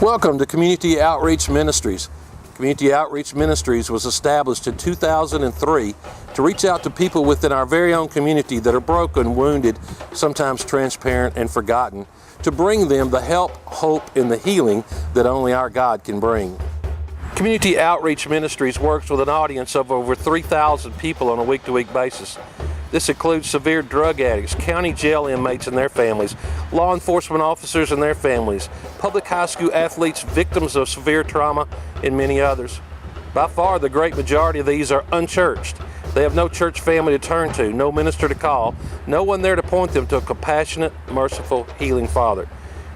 Welcome to Community Outreach Ministries. Community Outreach Ministries was established in 2003 to reach out to people within our very own community that are broken, wounded, sometimes transparent, and forgotten, to bring them the help, hope, and the healing that only our God can bring. Community Outreach Ministries works with an audience of over 3,000 people on a week-to-week basis. This includes severe drug addicts, county jail inmates and their families, law enforcement officers and their families, public high school athletes, victims of severe trauma, and many others. By far, the great majority of these are unchurched. They have no church family to turn to, no minister to call, no one there to point them to a compassionate, merciful, healing Father.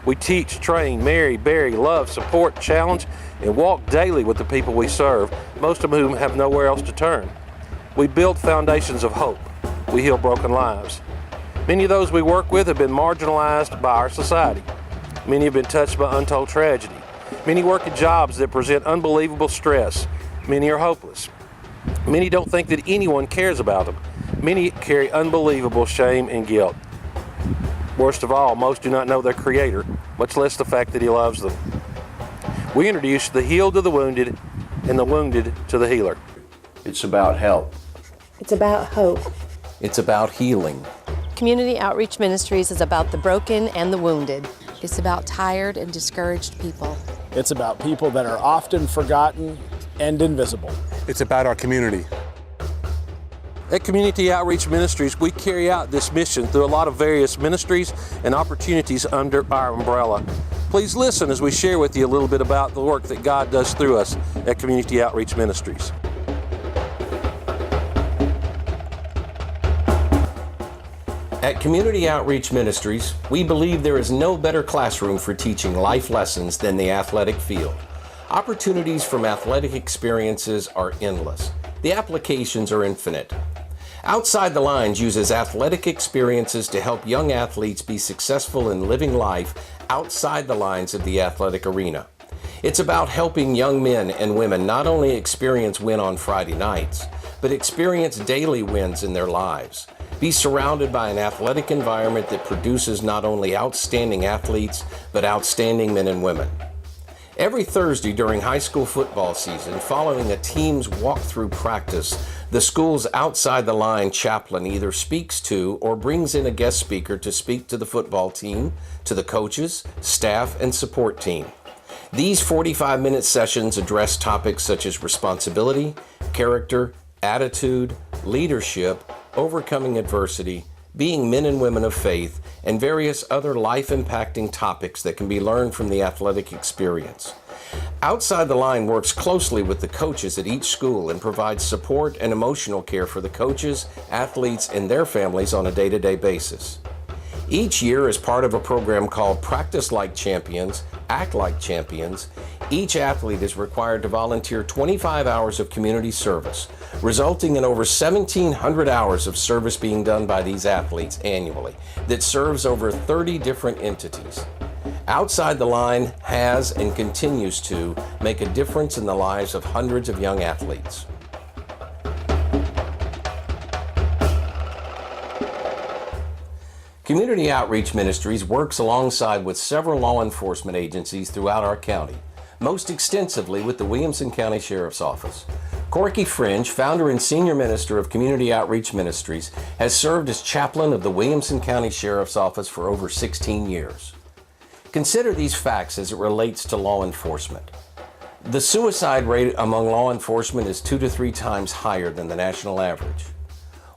We teach, train, marry, bury, love, support, challenge, and walk daily with the people we serve, most of whom have nowhere else to turn. We build foundations of hope. We heal broken lives. Many of those we work with have been marginalized by our society. Many have been touched by untold tragedy. Many work at jobs that present unbelievable stress. Many are hopeless. Many don't think that anyone cares about them. Many carry unbelievable shame and guilt. Worst of all, most do not know their Creator, much less the fact that He loves them. We introduce the healed to the wounded and the wounded to the healer. It's about help. It's about hope. It's about healing. Community Outreach Ministries is about the broken and the wounded. It's about tired and discouraged people. It's about people that are often forgotten and invisible. It's about our community. At Community Outreach Ministries, we carry out this mission through a lot of various ministries and opportunities under our umbrella. Please listen as we share with you a little bit about the work that God does through us at Community Outreach Ministries. At Community Outreach Ministries, we believe there is no better classroom for teaching life lessons than the athletic field. Opportunities from athletic experiences are endless. The applications are infinite. Outside the Lines uses athletic experiences to help young athletes be successful in living life outside the lines of the athletic arena. It's about helping young men and women not only experience win on Friday nights, but experience daily wins in their lives. Be surrounded by an athletic environment that produces not only outstanding athletes, but outstanding men and women. Every Thursday during high school football season, following a team's walkthrough practice, the school's Outside the Line chaplain either speaks to or brings in a guest speaker to speak to the football team, to the coaches, staff, and support team. These 45-minute sessions address topics such as responsibility, character, attitude, leadership, overcoming adversity, being men and women of faith, and various other life-impacting topics that can be learned from the athletic experience. Outside the Line works closely with the coaches at each school and provides support and emotional care for the coaches, athletes, and their families on a day-to-day basis. Each year, as part of a program called Practice Like Champions, Act Like Champions, each athlete is required to volunteer 25 hours of community service, resulting in over 1,700 hours of service being done by these athletes annually that serves over 30 different entities. Outside the Line has and continues to make a difference in the lives of hundreds of young athletes. Community Outreach Ministries works alongside with several law enforcement agencies throughout our county, most extensively with the Williamson County Sheriff's Office. Corky Fringe, founder and senior minister of Community Outreach Ministries, has served as chaplain of the Williamson County Sheriff's Office for over 16 years. Consider these facts as it relates to law enforcement. The suicide rate among law enforcement is 2 to 3 times higher than the national average.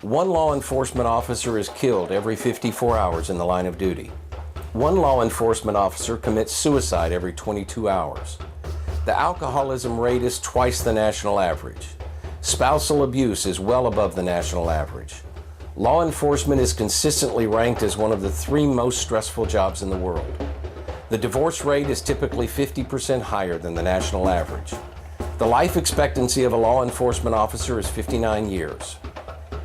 One law enforcement officer is killed every 54 hours in the line of duty. One law enforcement officer commits suicide every 22 hours. The alcoholism rate is twice the national average. Spousal abuse is well above the national average. Law enforcement is consistently ranked as one of the 3 most stressful jobs in the world. The divorce rate is typically 50% higher than the national average. The life expectancy of a law enforcement officer is 59 years.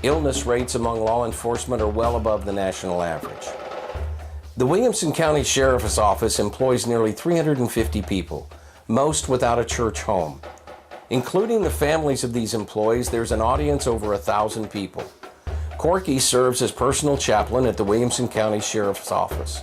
Illness rates among law enforcement are well above the national average. The Williamson County Sheriff's Office employs nearly 350 people, most without a church home. Including the families of these employees, there's an audience over 1,000 people. Corky serves as personal chaplain at the Williamson County Sheriff's Office.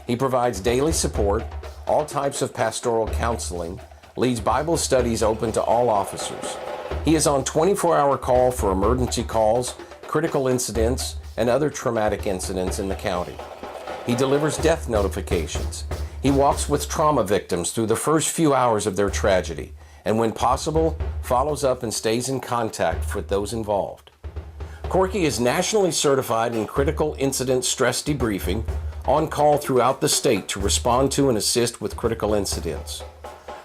He provides daily support, all types of pastoral counseling, leads Bible studies open to all officers. He is on 24-hour call for emergency calls, critical incidents, and other traumatic incidents in the county. He delivers death notifications. He walks with trauma victims through the first few hours of their tragedy, and when possible, follows up and stays in contact with those involved. Corky is nationally certified in critical incident stress debriefing, on call throughout the state to respond to and assist with critical incidents.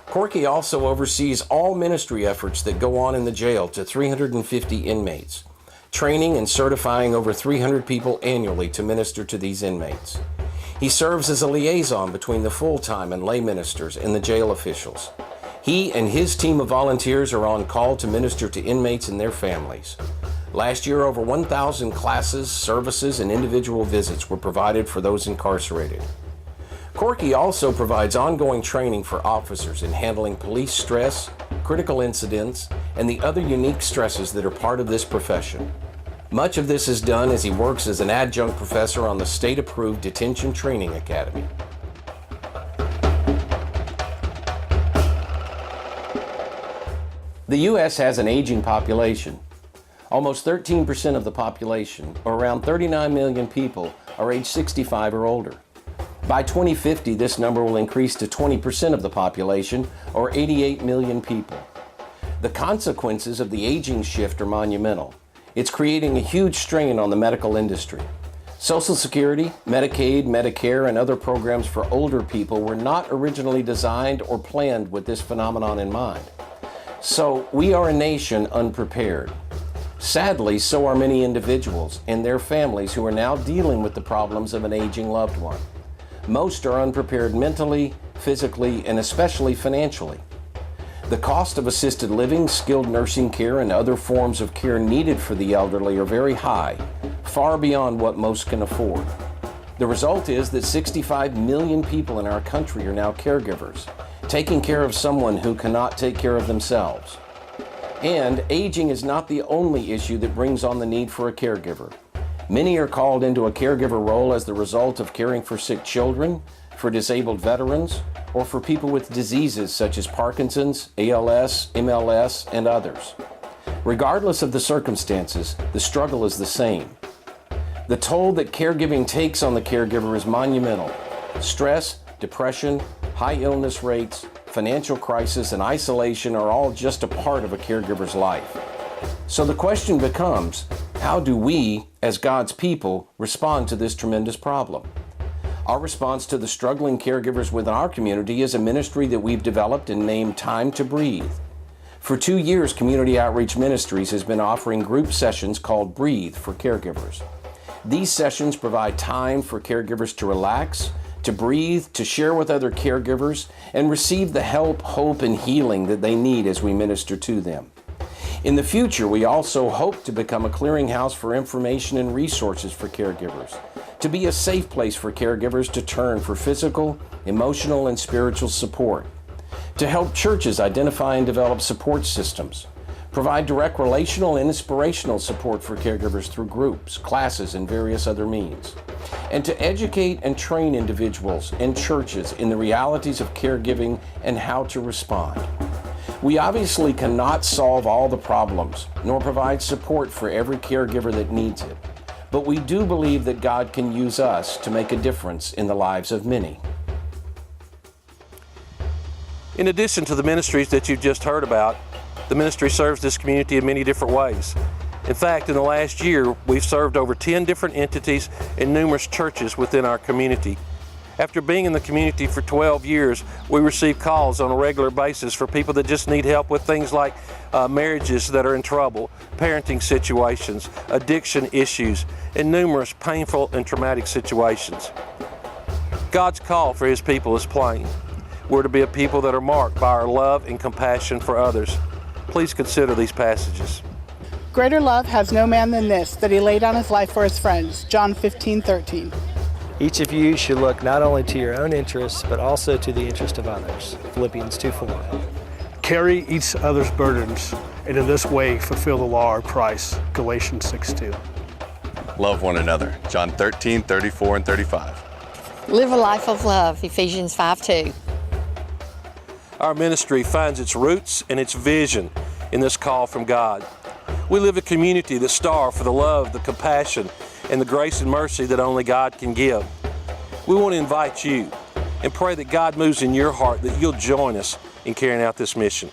Corky also oversees all ministry efforts that go on in the jail to 350 inmates, training and certifying over 300 people annually to minister to these inmates. He serves as a liaison between the full-time and lay ministers and the jail officials. He and his team of volunteers are on call to minister to inmates and their families. Last year, over 1,000 classes, services, and individual visits were provided for those incarcerated. Corky also provides ongoing training for officers in handling police stress, critical incidents, and the other unique stresses that are part of this profession. Much of this is done as he works as an adjunct professor on the state-approved Detention Training Academy. The U.S. has an aging population. Almost 13% of the population, or around 39 million people, are age 65 or older. By 2050, this number will increase to 20% of the population, or 88 million people. The consequences of the aging shift are monumental. It's creating a huge strain on the medical industry. Social Security, Medicaid, Medicare, and other programs for older people were not originally designed or planned with this phenomenon in mind. So we are a nation unprepared. Sadly, so are many individuals and their families who are now dealing with the problems of an aging loved one. Most are unprepared mentally, physically, and especially financially. The cost of assisted living, skilled nursing care, and other forms of care needed for the elderly are very high, far beyond what most can afford. The result is that 65 million people in our country are now caregivers, taking care of someone who cannot take care of themselves. And aging is not the only issue that brings on the need for a caregiver. Many are called into a caregiver role as the result of caring for sick children, for disabled veterans, or for people with diseases such as Parkinson's, ALS, MLS, and others. Regardless of the circumstances, the struggle is the same. The toll that caregiving takes on the caregiver is monumental. Stress, depression, high illness rates, financial crisis, and isolation are all just a part of a caregiver's life. So the question becomes, how do we, as God's people, respond to this tremendous problem? Our response to the struggling caregivers within our community is a ministry that we've developed and named Time to Breathe. For 2 years, Community Outreach Ministries has been offering group sessions called Breathe for caregivers. These sessions provide time for caregivers to relax, to breathe, to share with other caregivers, and receive the help, hope, and healing that they need as we minister to them. In the future, we also hope to become a clearinghouse for information and resources for caregivers, to be a safe place for caregivers to turn for physical, emotional, and spiritual support, to help churches identify and develop support systems, provide direct relational and inspirational support for caregivers through groups, classes, and various other means, and to educate and train individuals and churches in the realities of caregiving and how to respond. We obviously cannot solve all the problems, nor provide support for every caregiver that needs it, but we do believe that God can use us to make a difference in the lives of many. In addition to the ministries that you've just heard about, the ministry serves this community in many different ways. In fact, in the last year, we've served over 10 different entities and numerous churches within our community. After being in the community for 12 years, we receive calls on a regular basis for people that just need help with things like marriages that are in trouble, parenting situations, addiction issues, and numerous painful and traumatic situations. God's call for His people is plain. We're to be a people that are marked by our love and compassion for others. Please consider these passages. Greater love has no man than this, that he laid down his life for his friends. John 15:13. Each of you should look not only to your own interests, but also to the interest of others. Philippians 2:4. Carry each other's burdens, and in this way fulfill the law of Christ. Galatians 6:2. Love one another. John 13:34 and 35. Live a life of love. Ephesians 5:2. Our ministry finds its roots and its vision in this call from God. We live a community that's starved for the love, the compassion, and the grace and mercy that only God can give. We want to invite you and pray that God moves in your heart, that you'll join us in carrying out this mission.